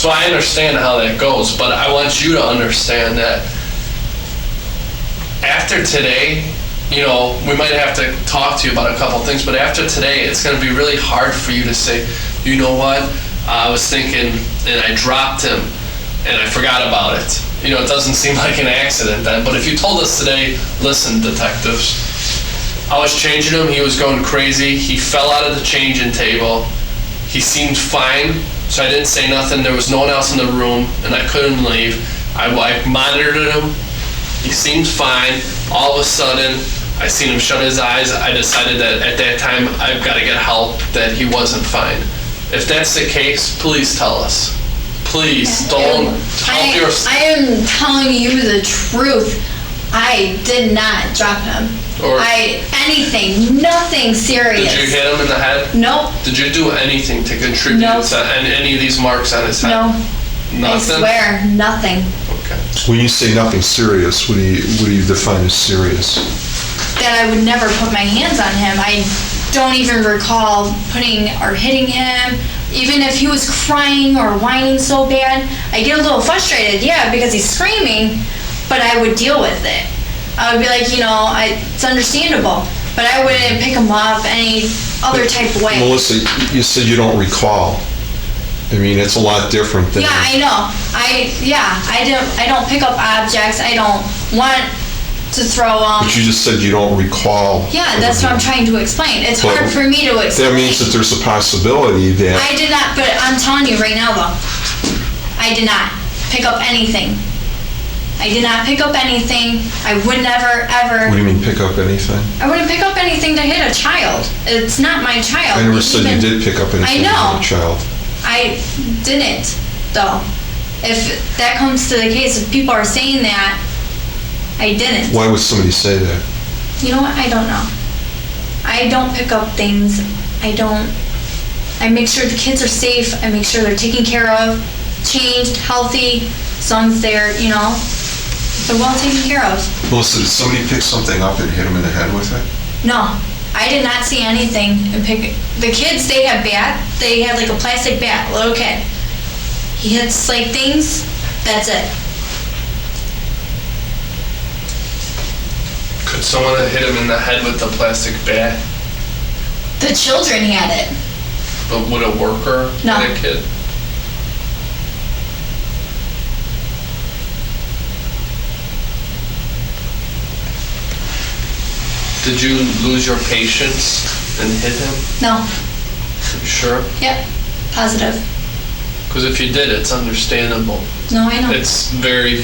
So I understand how that goes, but I want you to understand that after today, you know, we might have to talk to you about a couple things, but after today, it's going to be really hard for you to say, you know what, I was thinking and I dropped him and I forgot about it. You know, it doesn't seem like an accident then, but if you told us today, listen, detectives, I was changing him, he was going crazy, he fell out of the changing table, he seemed fine, so I didn't say nothing, there was no one else in the room, and I couldn't leave. I monitored him, he seemed fine, all of a sudden, I seen him shut his eyes, I decided that at that time, I've got to get help, that he wasn't fine. If that's the case, please tell us. Please, don't help yourself. I am telling you the truth. I did not drop him. Nothing serious. Did you hit him in the head? Nope. Did you do anything to contribute to any of these marks on his head? No. Nothing? I swear, nothing. Okay. When you say nothing serious, what do you define as serious? That I would never put my hands on him. I don't even recall putting or hitting him. Even if he was crying or whining so bad, I get a little frustrated, because he's screaming, but I would deal with it. I would be like, it's understandable, but I wouldn't pick him up any other type of way. Melissa, you said you don't recall. I mean, it's a lot different than... Yeah, I know. I don't pick up objects. I don't want to throw them. But you just said you don't recall. Yeah, that's what I'm trying to explain. It's hard for me to explain. That means that there's a possibility that... I did not, but I'm telling you right now, though, I did not pick up anything. I did not pick up anything. I would never, ever... What do you mean, pick up anything? I wouldn't pick up anything to hit a child. It's not my child. I never said you did pick up anything to hit a child. I didn't, though. If that comes to the case, if people are saying that, I didn't. Why would somebody say that? You know what? I don't know. I don't pick up things. I make sure the kids are safe. I make sure they're taken care of, changed, healthy, as long as they're, they're well taken care of. Melissa, did somebody pick something up and hit him in the head with it? No. I did not see anything. The kids, they have bat. They had like a plastic bat, little kid. He hits like things, that's it. Could someone have hit him in the head with the plastic bat? The children had it. But would a worker No. hit a kid? Did you lose your patience and hit him? No. You sure? Yep. Positive. Because if you did, it's understandable. No, I know. It's very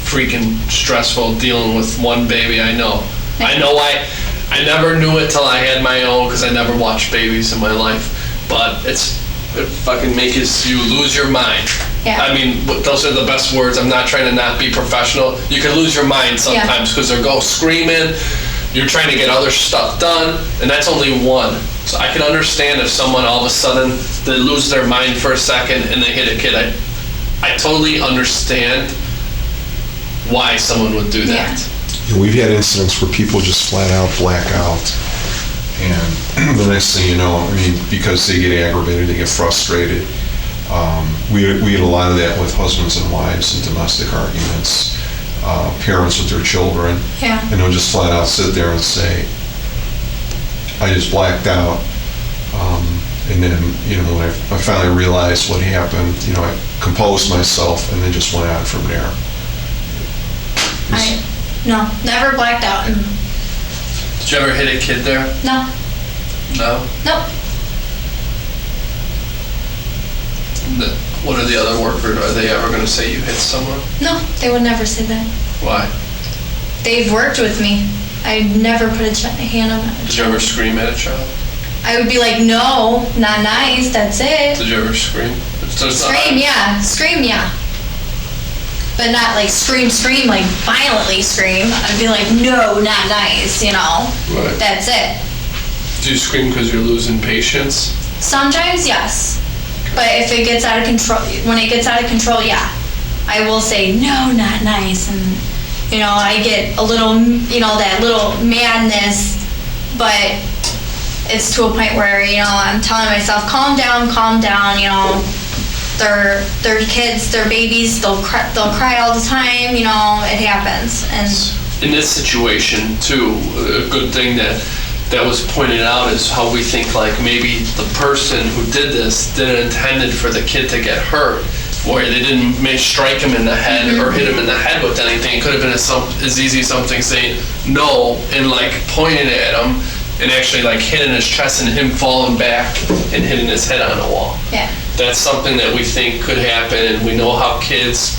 freaking stressful dealing with one baby, I know. I know I never knew it till I had my own because I never watched babies in my life. But it fucking makes you lose your mind. Yeah. I mean, those are the best words. I'm not trying to not be professional. You can lose your mind sometimes because they'll go screaming. You're trying to get other stuff done, and that's only one. So I can understand if someone all of a sudden, they lose their mind for a second and they hit a kid. I totally understand why someone would do that. Yeah. We've had incidents where people just flat out black out. And the next thing you know, I mean, because they get aggravated, they get frustrated. We had a lot of that with husbands and wives and domestic arguments. Parents with their children, and they'll just flat out sit there and say, I just blacked out, and then, when I finally realized what happened, I composed myself and then just went out from there. No, never blacked out. Did you ever hit a kid there? No. No? Nope. What are the other workers? Are they ever going to say you hit someone? No, they would never say that. Why? They've worked with me. I'd never put a hand on a child. Did you ever scream at a child? I would be like, no, not nice, that's it. Did you ever scream? Scream, yeah. Scream, yeah. But not like scream, like violently scream. I'd be like, no, not nice, Right. That's it. Do you scream because you're losing patience? Sometimes, yes. But if it gets out of control, when it gets out of control, yeah. I will say, no, not nice. And, I get a little, that little madness. But it's to a point where, I'm telling myself, calm down, They're kids, they're babies, they'll cry all the time, you know, it happens. And in this situation too, a good thing that was pointed out is how we think like maybe the person who did this didn't intended for the kid to get hurt, or they didn't may strike him in the head or hit him in the head with anything. It could have been as easy as something saying no and like pointing at him and actually like hitting his chest and him falling back and hitting his head on the wall. yeah. That's something that we think could happen, and we know how kids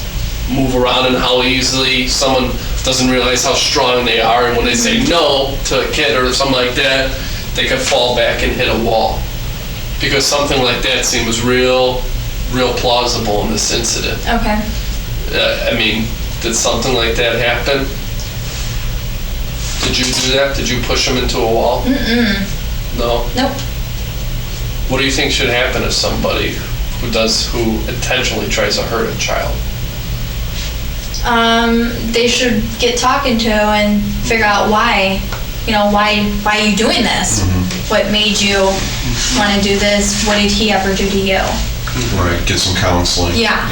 move around and how easily someone doesn't realize how strong they are, and when they say no to a kid or something like that, they could fall back and hit a wall. Because something like that seems real plausible in this incident. Okay. I mean, did something like that happen? Did you do that? Did you push him into a wall? Mm-mm. No? Nope. What do you think should happen to somebody who intentionally tries to hurt a child? They should get talking to and figure out why. You know, why are you doing this? What made you want to do this? What did he ever do to you? Right, get some counseling. Yeah.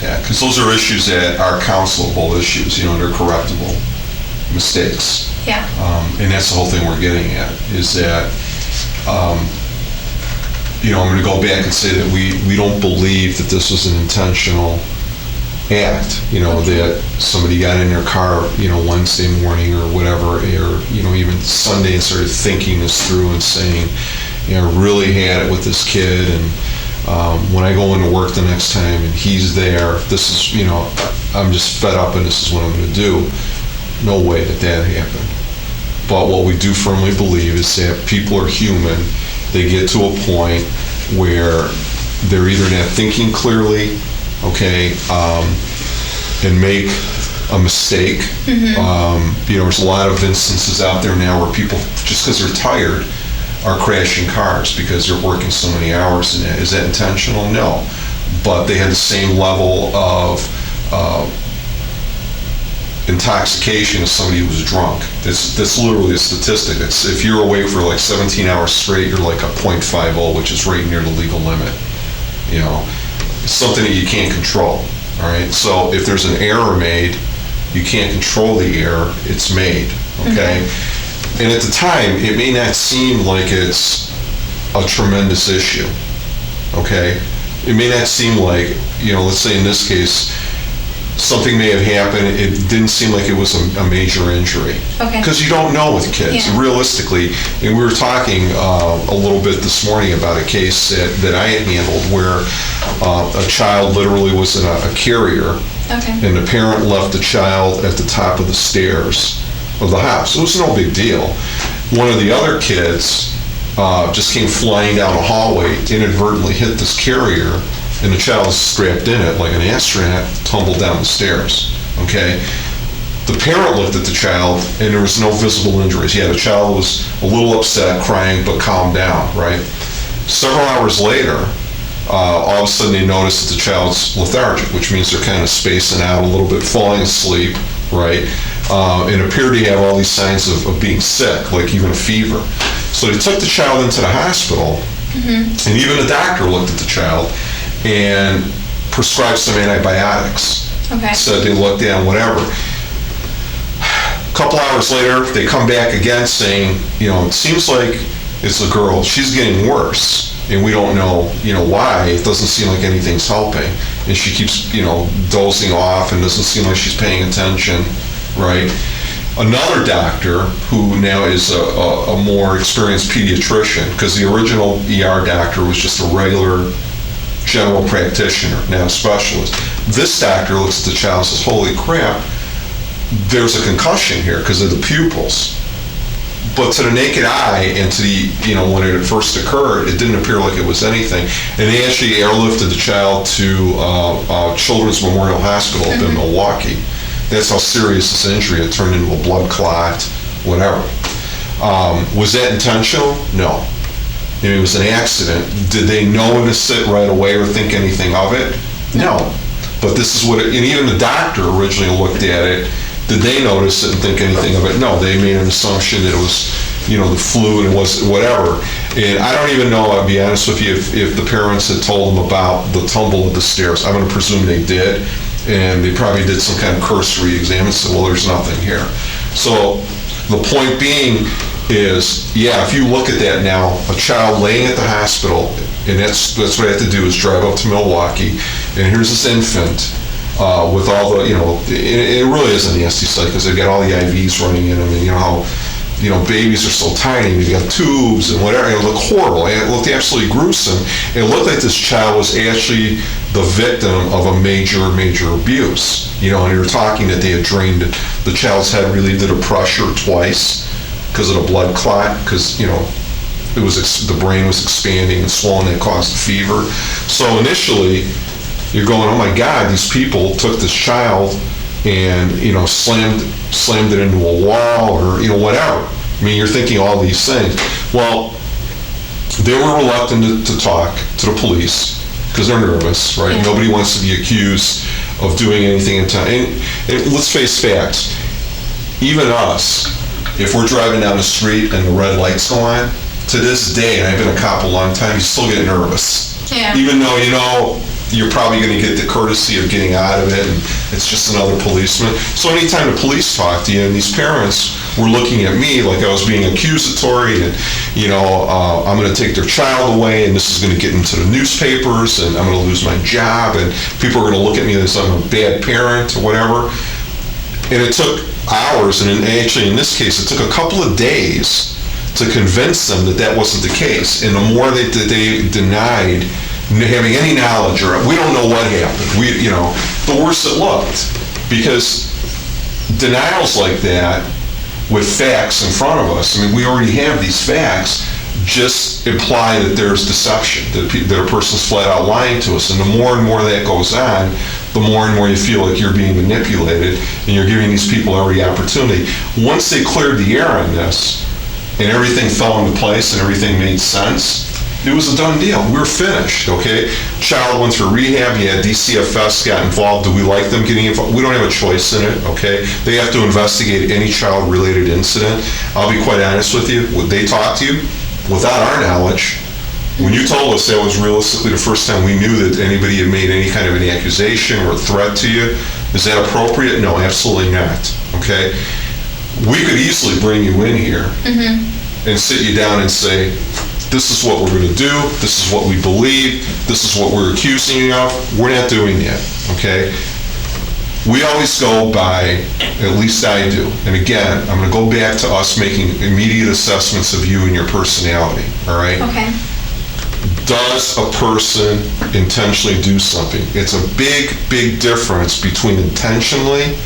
Yeah, because those are issues that are counselable issues, you know, they're correctable mistakes. Yeah. And that's the whole thing we're getting at, is that, you know, I'm going to go back and say that we don't believe that this was an intentional act, you know, that somebody got in their car, you know, Wednesday morning or whatever, or, you know, even Sunday and started thinking this through and saying, you know, I really had it with this kid, and when I go into work the next time and he's there, this is, you know, I'm just fed up and this is what I'm going to do. No way that happened. But what we do firmly believe is that people are human. They get to a point where they're either not thinking clearly, okay, and make a mistake. You know, there's a lot of instances out there now where people, just because they're tired, are crashing cars because they're working so many hours in it. Is that intentional? No. But they had the same level of intoxication as somebody who was drunk. That's literally a statistic. It's, if you're awake for like 17 hours straight, you're like a .50, which is right near the legal limit. You know, it's something that you can't control. All right. So if there's an error made, you can't control the error. It's made. Okay. And at the time, it may not seem like it's a tremendous issue. Okay. It may not seem like, you know, let's say in this case, something may have happened. It didn't seem like it was a major injury. Okay. Because you don't know with kids, realistically. And we were talking a little bit this morning about a case that I had handled where a child literally was in a carrier, and the parent left the child at the top of the stairs of the house. It was no big deal. One of the other kids just came flying down a hallway, inadvertently hit this carrier, and the child was strapped in it like an astronaut, tumbled down the stairs. Okay? The parent looked at the child, and there was no visible injuries. Yeah, the child was a little upset, crying, but calmed down, right? Several hours later, all of a sudden they noticed that the child's lethargic, which means they're kind of spacing out a little bit, falling asleep, right? And appeared to have all these signs of being sick, like even a fever. So they took the child into the hospital, and even the doctor looked at the child and prescribed some antibiotics. Said they looked at whatever. A couple hours later, they come back again saying, you know, it seems like it's a girl. She's getting worse, and we don't know, you know, why. It doesn't seem like anything's helping, and she keeps, you know, dozing off, and doesn't seem like she's paying attention, right? Another doctor, who now is a more experienced pediatrician, because the original ER doctor was just a regular general practitioner, now a specialist. This doctor looks at the child and says, holy crap, there's a concussion here because of the pupils. But to the naked eye and to the, you know, when it first occurred, it didn't appear like it was anything. And they actually airlifted the child to Children's Memorial Hospital up in Milwaukee. That's how serious this injury had turned into a blood clot, whatever. Was that intentional? No. I mean, it was an accident. Did they notice it right away or think anything of it? No. But this is what it, and even the doctor originally looked at it. Did they notice it and think anything of it? No. They made an assumption that it was the flu and it was whatever. And I don't even know, I'll be honest with you, if the parents had told them about the tumble of the stairs. I'm going to presume they did. And they probably did some kind of cursory exam and said, well, there's nothing here. So the point being is, yeah, if you look at that now, a child laying at the hospital, and that's what I have to do is drive up to Milwaukee, and here's this infant with all the, it really is a nasty sight because they've got all the IVs running in them, and you know how, babies are so tiny, they've got tubes and whatever. It looked horrible. It looked absolutely gruesome. It looked like this child was actually the victim of a major, major abuse. And you were talking that they had drained the child's head, really did a pressure twice because of the blood clot, because, the brain was expanding and swollen, that caused the fever. So initially, you're going, oh my God, these people took this child and, slammed it into a wall or, whatever. I mean, you're thinking all these things. Well, they were reluctant to talk to the police because they're nervous, right? Yeah. Nobody wants to be accused of doing anything in town. And let's face facts. Even us, if we're driving down the street and the red lights go on, to this day, and I've been a cop a long time, you still get nervous. Yeah. Even though you're probably going to get the courtesy of getting out of it, and it's just another policeman. So anytime the police talk to you, and these parents were looking at me like I was being accusatory, and I'm going to take their child away, and this is going to get into the newspapers, and I'm going to lose my job, and people are going to look at me as I'm a bad parent or whatever. And it took hours, and actually in this case, it took a couple of days to convince them that wasn't the case. And the more that they denied having any knowledge, or we don't know what happened, the worse it looked. Because denials like that with facts in front of us, I mean, we already have these facts, just imply that there's deception, that a person's flat out lying to us. And the more and more that goes on, the more and more you feel like you're being manipulated and you're giving these people every opportunity. Once they cleared the air on this and everything fell into place and everything made sense, it was a done deal. We were finished, okay? Child went through rehab, DCFS got involved. Do we like them getting involved? We don't have a choice in it, okay? They have to investigate any child-related incident. I'll be quite honest with you. Would they talk to you? Without our knowledge, when you told us that was realistically the first time we knew that anybody had made any kind of an accusation or threat to you, is that appropriate? No, absolutely not, okay? We could easily bring you in here and sit you down and say, this is what we're going to do, this is what we believe, this is what we're accusing you of. We're not doing that, okay? We always go by, at least I do, and again, I'm going to go back to us making immediate assessments of you and your personality, all right? Okay. Does a person intentionally do something? It's a big, big difference between intentionally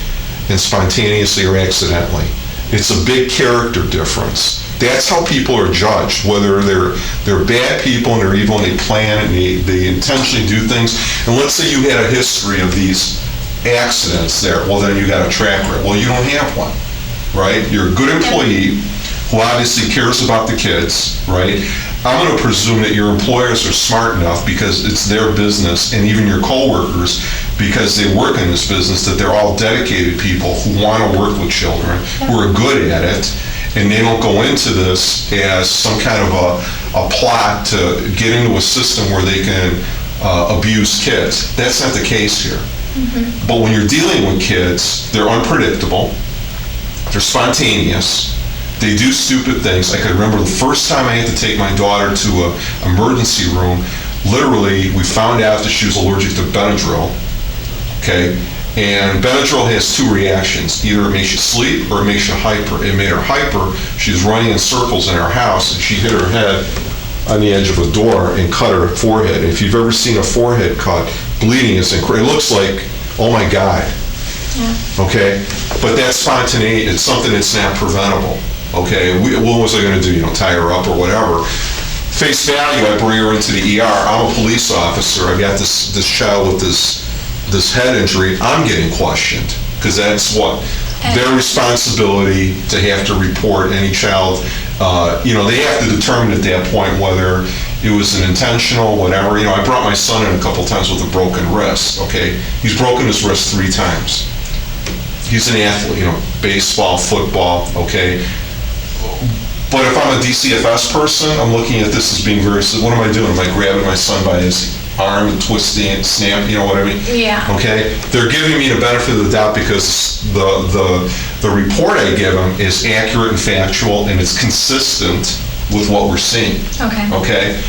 and spontaneously or accidentally. It's a big character difference. That's how people are judged, whether they're bad people and they're evil and they plan and they intentionally do things. And let's say you had a history of these accidents there. Well, then you got a track record. Well, you don't have one, right? You're a good employee who obviously cares about the kids, right? I'm going to presume that your employers are smart enough, because it's their business, and even your coworkers, because they work in this business, that they're all dedicated people who want to work with children, who are good at it, and they don't go into this as some kind of a plot to get into a system where they can abuse kids. That's not the case here. But when you're dealing with kids, they're unpredictable, they're spontaneous, they do stupid things. I can remember the first time I had to take my daughter to an emergency room. Literally, we found out that she was allergic to Benadryl, okay? And Benadryl has two reactions. Either it makes you sleep or it makes you hyper. It made her hyper. She was running in circles in our house, and she hit her head on the edge of a door and cut her forehead. And if you've ever seen a forehead cut, bleeding is incredible. It looks like, oh my God. Yeah. Okay? But that's spontaneous. It's something that's not preventable. Okay? What was I going to do? Tie her up or whatever. Face value, I bring her into the ER. I'm a police officer. I got this child with this head injury. I'm getting questioned, because that's what their responsibility to have to report any child. They have to determine at that point whether it was an intentional, whatever. I brought my son in a couple times with a broken wrist, okay? He's broken his wrist 3 times. He's an athlete, baseball, football, okay? But if I'm a DCFS person, I'm looking at this as being very, what am I doing? Am I grabbing my son by his arm and twisting and snap, you know what I mean? Yeah. Okay? They're giving me the benefit of the doubt because the report I give them is accurate and factual and it's consistent with what we're seeing. Okay. Okay?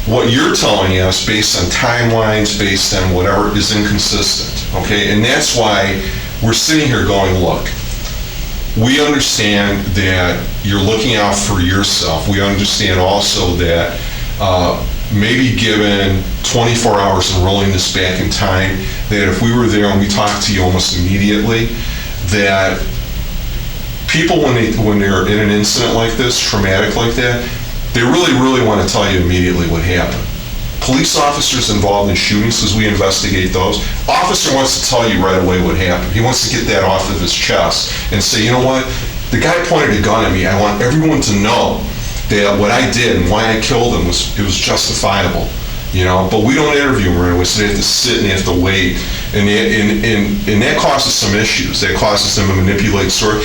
What you're telling us, based on timelines, based on whatever, is inconsistent. Okay? And that's why we're sitting here going, look, we understand that you're looking out for yourself. We understand also that maybe given 24 hours and rolling this back in time, that if we were there and we talked to you almost immediately, that people, when they're in an incident like this, traumatic like that, they really, really want to tell you immediately what happened. Police officers involved in shootings, because we investigate those, officer wants to tell you right away what happened. He wants to get that off of his chest and say, you know what, the guy pointed a gun at me. I want everyone to know that what I did and why I killed him was justifiable. You know, but we don't interview them right away, so they have to sit and they have to wait, and that causes some issues. That causes them to manipulate story.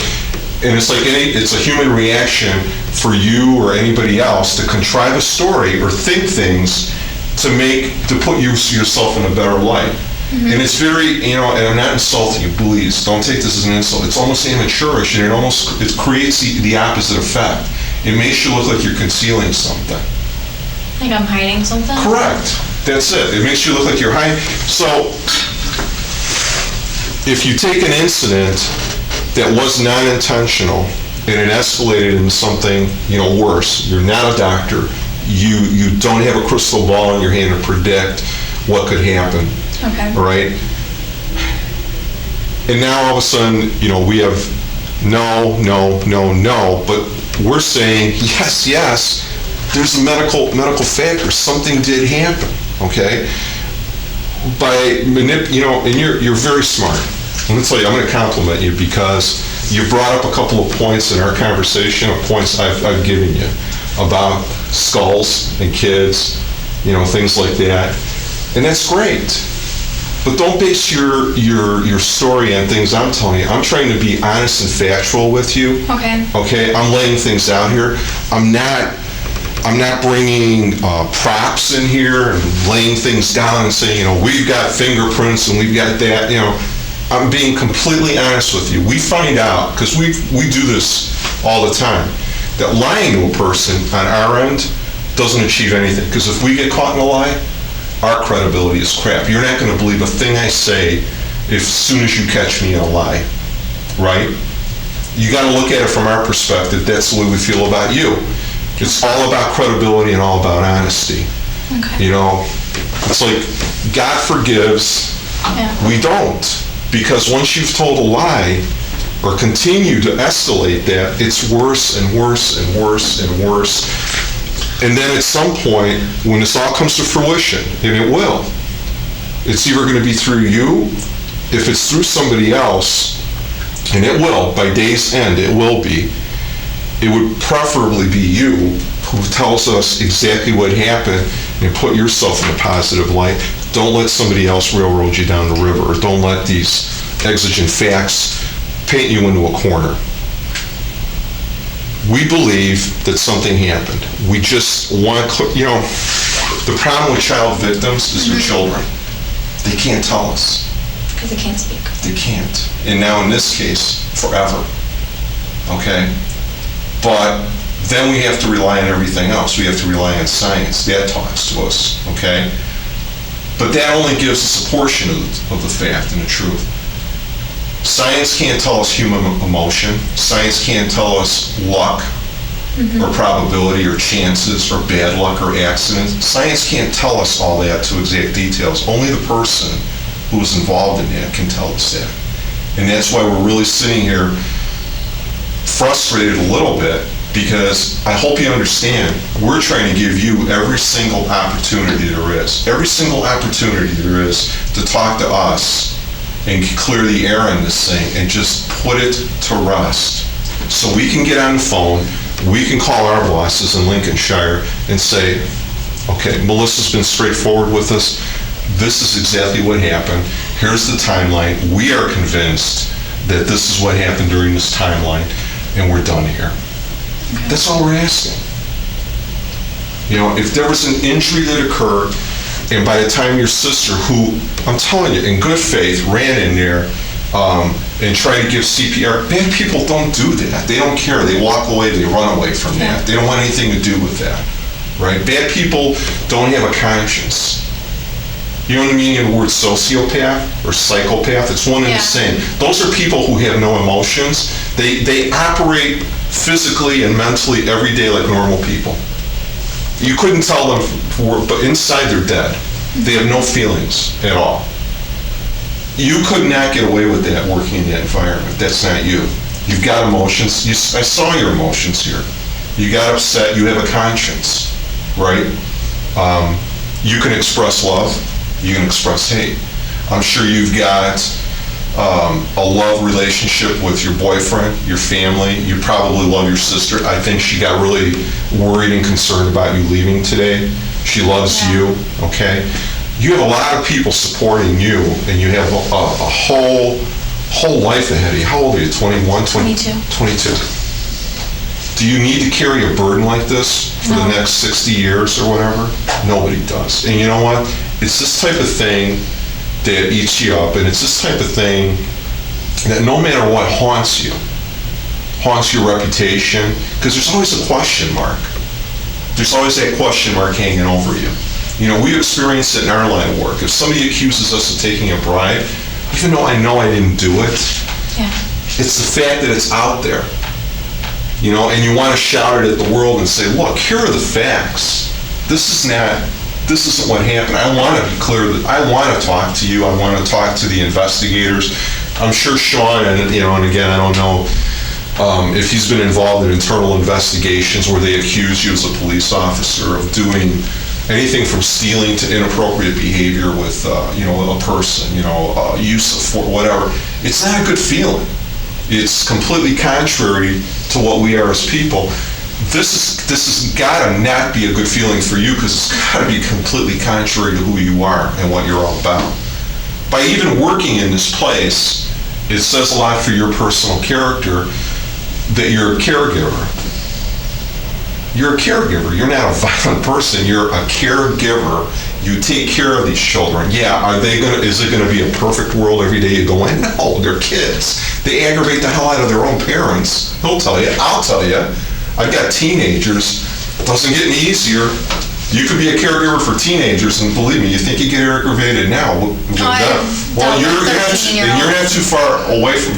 And it's like it's a human reaction for you or anybody else to contrive a story or think things to put yourself in a better light. Mm-hmm. And it's very, you know, and I'm not insulting you, please, don't take this as an insult. It's almost amateurish, and it creates the opposite effect. It makes you look like you're concealing something. Like I'm hiding something? Correct. That's it. It makes you look like you're hiding. So, if you take an incident that was non-intentional and it escalated into something, you know, worse, you're not a doctor, you don't have a crystal ball in your hand to predict what could happen. Okay. Right? And now all of a sudden, you know, we have no, but we're saying yes, there's a medical factor. Something did happen, okay? You know, and you're very smart. Let me tell you, I'm going to compliment you because you brought up a couple of points in our conversation, of points I've given you about skulls and kids, you know, things like that. And that's great. But don't base your story on things I'm telling you. I'm trying to be honest and factual with you. Okay. Okay? I'm laying things out here. I'm not bringing props in here and laying things down and saying, you know, we've got fingerprints and we've got that, you know. I'm being completely honest with you. We find out, because we do this all the time, that lying to a person on our end doesn't achieve anything. Because if we get caught in a lie, our credibility is crap. You're not going to believe a thing I say as soon as you catch me in a lie, right? You got to look at it from our perspective. That's the way we feel about you. It's all about credibility and all about honesty. Okay. You know, it's like God forgives, we don't. Because once you've told a lie or continue to escalate that, it's worse and worse and worse and worse. And then at some point, when this all comes to fruition, and it will, it's either going to be through you, if it's through somebody else, and it will, by day's end, it will be, it would preferably be you who tells us exactly what happened and put yourself in a positive light. Don't let somebody else railroad you down the river, or don't let these exigent facts paint you into a corner. We believe that something happened. We just want to, you know, the problem with child victims is their children. They can't tell us. Because they can't speak. They can't. And now in this case, forever. Okay? But then we have to rely on everything else. We have to rely on science. That talks to us. Okay? But that only gives us a portion of the fact and the truth. Science can't tell us human emotion. Science can't tell us luck or probability or chances or bad luck or accidents. Science can't tell us all that to exact details. Only the person who is involved in that can tell us that. And that's why we're really sitting here frustrated a little bit, because I hope you understand, we're trying to give you every single opportunity there is. Every single opportunity there is to talk to us and clear the air on this thing and just put it to rest. So we can get on the phone, we can call our bosses in Lincolnshire and say, okay, Melissa's been straightforward with us. This is exactly what happened. Here's the timeline. We are convinced that this is what happened during this timeline, and we're done here. That's all we're asking. You know, if there was an injury that occurred, and by the time your sister, who, I'm telling you, in good faith, ran in there and tried to give CPR, bad people don't do that. They don't care. They walk away, they run away from that. They don't want anything to do with that, right? Bad people don't have a conscience. You know what I mean? The word sociopath or psychopath, it's one and the same. Those are people who have no emotions. They operate physically and mentally every day like normal people. You couldn't tell them, but inside they're dead. They have no feelings at all. You could not get away with that working in that environment. That's not you. You've got emotions. I saw your emotions here. You got upset. You have a conscience, right? You can express love. You can express hate. I'm sure you've got a love relationship with your boyfriend, your family. You probably love your sister. I think she got really worried and concerned about you leaving today. She loves you, okay? You have a lot of people supporting you, and you have a whole life ahead of you. How old are you, 21? 22. 22. Do you need to carry a burden like this for the next 60 years or whatever? Nobody does. And you know what? It's this type of thing that eats you up, and it's this type of thing that no matter what haunts your reputation, because there's always a question mark. There's always that question mark hanging over you. You know, we experience it in our line of work. If somebody accuses us of taking a bribe, even though I know I didn't do it, it's the fact that it's out there. You know, and you want to shout it at the world and say, look, here are the facts. This isn't what happened. I want to be clear that I want to talk to you. I want to talk to the investigators. I'm sure Sean, and again, I don't know if he's been involved in internal investigations where they accuse you as a police officer of doing anything from stealing to inappropriate behavior with, a person, use of force, whatever. It's not a good feeling. It's completely contrary to what we are as people. This has got to not be a good feeling for you, because it's got to be completely contrary to who you are and what you're all about. By even working in this place, it says a lot for your personal character that you're a caregiver. You're a caregiver. You're not a violent person. You're a caregiver. You take care of these children. Yeah, is it gonna be a perfect world every day you go in? No, they're kids. They aggravate the hell out of their own parents. He'll tell you. I'll tell you. I've got teenagers. It doesn't get any easier. You could be a caregiver for teenagers, and believe me, you think you get aggravated now with them. Well, you're not too far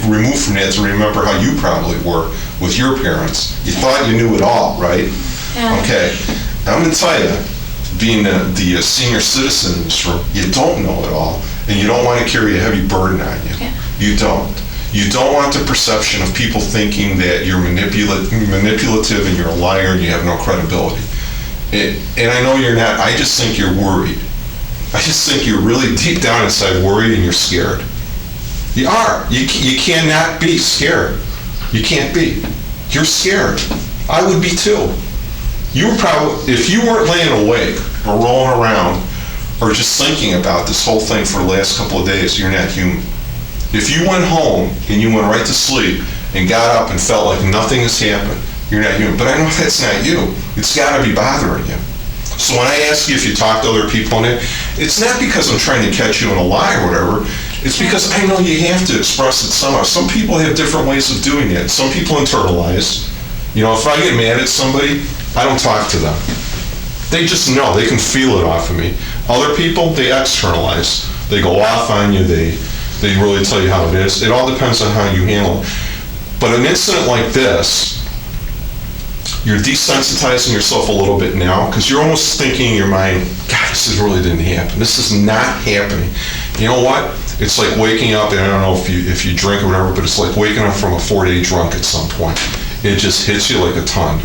removed from that to remember how you probably were with your parents. You thought you knew it all, right? Yeah. Okay. I'm going to tell you, being the senior citizen in this room, you don't know it all, and you don't want to carry a heavy burden on you. Yeah. You don't. You don't want the perception of people thinking that you're manipulative and you're a liar and you have no credibility. And I know you're not. I just think you're worried. I just think you're really deep down inside worried and you're scared. You are. You cannot be scared. You can't be. You're scared. I would be too. You were probably, if you weren't laying awake or rolling around or just thinking about this whole thing for the last couple of days, you're not human. If you went home and you went right to sleep and got up and felt like nothing has happened, you're not human. But I know that's not you. It's got to be bothering you. So when I ask you if you talk to other people, it's not because I'm trying to catch you in a lie or whatever. It's because I know you have to express it somehow. Some people have different ways of doing it. Some people internalize. If I get mad at somebody, I don't talk to them. They just know. They can feel it off of me. Other people, they externalize. They go off on you. They really tell you how it is. It all depends on how you handle it. But an incident like this, you're desensitizing yourself a little bit now, because you're almost thinking in your mind, God, this really didn't happen. This is not happening. You know what? It's like waking up, and I don't know if you drink or whatever, but it's like waking up from a 4-day drunk at some point. It just hits you like a ton.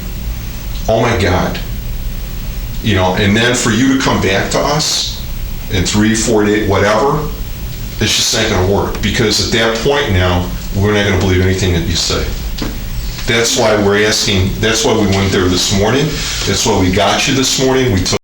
Oh my God. And then for you to come back to us in 3-4 days, whatever, it's just not going to work, because at that point now, we're not going to believe anything that you say. That's why we're asking, that's why we went there this morning. That's why we got you this morning. We took